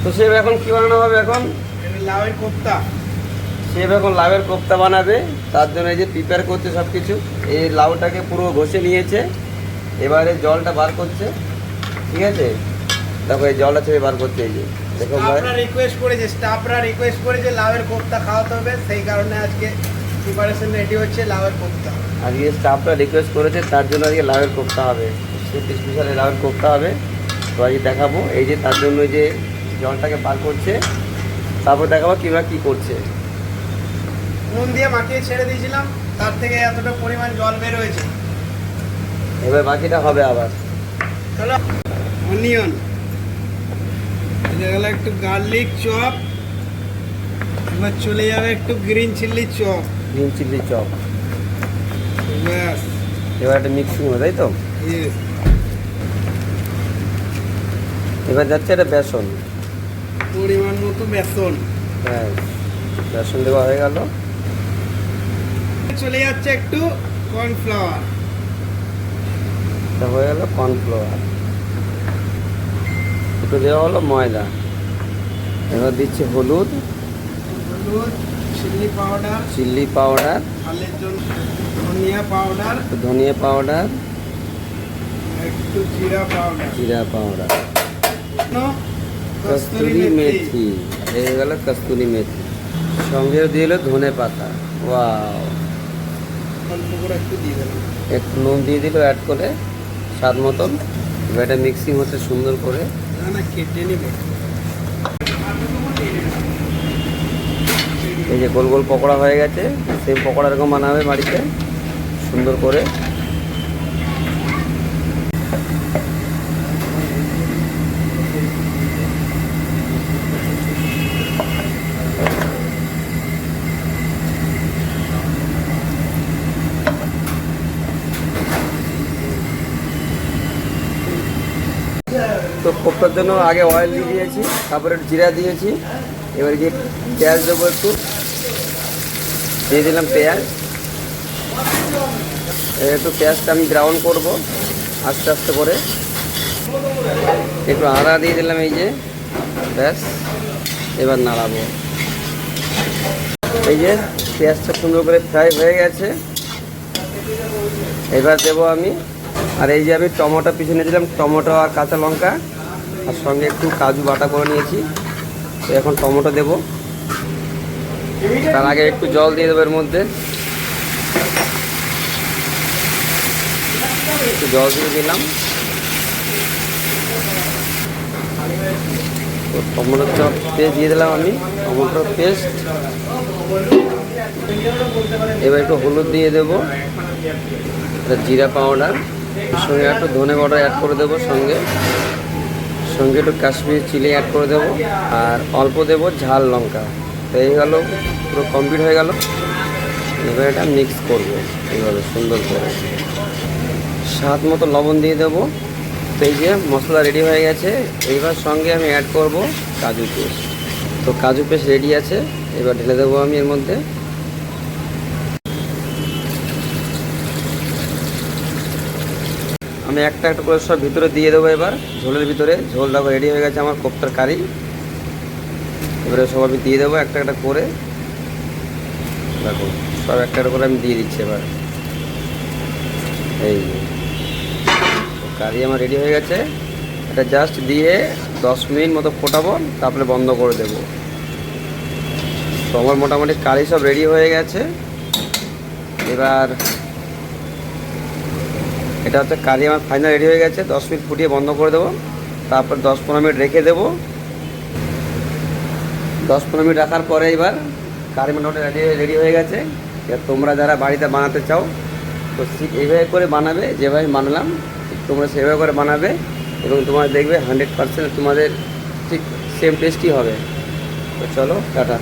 তো শেফ এখন কি বানানো হবে? এখন লাউয়ের কোপ্তা। শেফ এখন লাউয়ের কোপ্তা বানাবে, তার জন্য এই যে প্রিপেয়ার করছে সব কিছু। এই লাউটাকে পুরো ঘষে নিয়েছে, এবারে জলটা বার করছে। ঠিক আছে, দেখো এই জলটা ছেড়ে বার করছে। এই যে দেখো ভাই, স্টাফরা রিকোয়েস্ট করেছে লাউয়ের কোপ্তা খাওয়াতে হবে, সেই কারণে আজকে প্রিপারেশন রেডি হচ্ছে লাউয়ের কোপ্তা। আজকে স্টাফরা রিকোয়েস্ট করেছে, তার জন্য আজকে লাউয়ের কোপ্তা হবে, স্পেশাল লাউয়ের কোপ্তা হবে। তো আজকে দেখাবো, এই যে তার জন্য যে জলটাকে বার করছে, তারপর দেখাবো কীভাবে কী করছে। নুন দিয়ে মাখিয়ে ছেড়ে দিয়েছিলাম, তার থেকে এতটা পরিমাণ জল বের হয়েছে। এবার বাকিটা হবে আবার। চলো, অনিয়ন, এটা গেল একটু গার্লিক চপ, এবার চলে যাবে একটু green chilli chop. Green chilli chop, ব্যাস। এবার একটা মিক্সিং হবে, তাই তো? ইয়েস। এবার যাচ্ছে এটা বেসন, পরিমাণ মতো বেসন। হ্যাঁ বেসন দেওয়া হয়ে গেল। চলে যাচ্ছে একটু কর্নফ্লাওয়ার। এটা হয়ে গেল কর্নফ্লাওয়ার। একটু দেওয়া হলো ময়দা। এবার দিচ্ছি হলুদ, চিলি পাউডার, চিলি পাউডার, ঝালের জন্য ধনিয়া পাউডার, ধনিয়া পাউডার, একটু জিরা পাউডার, জিরা পাউডার, কস্তুরি কস্তুরি মেথি। মেথি। এই গেল কস্তুরি মেথি, সঙ্গে দিয়ে দিল ধনে পাতা। ওয়াও, অল্প করে একটু দিয়ে দেবেন। একটু নুন দিয়ে দিল অ্যাড করে স্বাদ মতন। এবার এটা মিক্সিং হচ্ছে সুন্দর করে। না কেটে নিবে। এই যে গোল গোল পকোড়া হয়ে গেছে, সেই পকোড়া এরকম বানাবে বাড়িতে সুন্দর করে। তো কোপ্তার জন্য আগে অয়েল দিয়ে দিয়েছি, তারপরে জিরা দিয়েছি। এবার যে পেঁয়াজ দেবো, একটু দিয়ে দিলাম পেঁয়াজ। একটু পেঁয়াজটা আমি ব্রাউন করব আস্তে আস্তে করে। একটু আদা দিয়ে দিলাম, এই যে ব্যাস। এবার নাড়াবো। এই যে পেঁয়াজটা সুন্দর করে ফ্রাই হয়ে গেছে, এবার দেবো আমি। আর এই যে আমি টমেটো পিছনে দিলাম, টমেটো আর কাঁচা লঙ্কা, আর সঙ্গে একটু কাজু বাটা করে নিয়েছি। তো এখন টমেটো দেবো, তার আগে একটু জল দিয়ে দেবো এর মধ্যে। একটু জল দিয়ে দিলাম। তো টমেটোর পেস্ট দিয়ে দিলাম আমি, টমেটোর পেস্ট। এবার একটু হলুদ দিয়ে দেবো, জিরা পাউডার, সঙ্গে একটু ধনে পাউডার অ্যাড করে দেবো, সঙ্গে সঙ্গে একটু কাশ্মীরি চিলি অ্যাড করে দেবো, আর অল্প দেবো ঝাল লঙ্কা। তো এই গেল, পুরো কমপ্লিট হয়ে গেল। এবার এটা মিক্স করবো এইভাবে সুন্দর করে। স্বাদ মতো লবণ দিয়ে দেবো। তো এই যে মশলা রেডি হয়ে গেছে। এইবার সঙ্গে আমি অ্যাড করব কাজু পেস্ট। তো কাজু পেস্ট রেডি আছে, এবার ঢেলে দেবো আমি এর মধ্যে। আমি একটা একটা করে সব ভিতরে দিয়ে দেবো এবার ঝোলের ভিতরে। ঝোলটা রেডি হয়ে গেছে আমার কোপ্তার কারি। এবারে সব আমি দিয়ে দেবো একটা একটা করে। দেখো সব একটা একটা করে আমি দিয়ে দিচ্ছি এবার। এই কারি আমার রেডি হয়ে গেছে। এটা জাস্ট দিয়ে 10 মিনিট মতো ফোটাবো, তারপরে বন্ধ করে দেবো। তো আমার মোটামুটি কারি সব রেডি হয়ে গেছে। এবার এটা হচ্ছে কারি আমার ফাইনাল রেডি হয়ে গেছে। 10 মিনিট ফুটিয়ে বন্ধ করে দেবো, তারপর 10-15 মিনিট রেখে দেবো। 10-15 মিনিট রাখার পরে এবার কারি মোটামুটি রেডি হয়ে গেছে। এবার তোমরা যারা বাড়িতে বানাতে চাও, তো ঠিক এইভাবে করে বানাবে, যেভাবে বানালাম তোমরা সেভাবে করে বানাবে, এবং তোমরা দেখবে 100% তোমাদের ঠিক সেম টেস্টই হবে। তো চলো টাটা।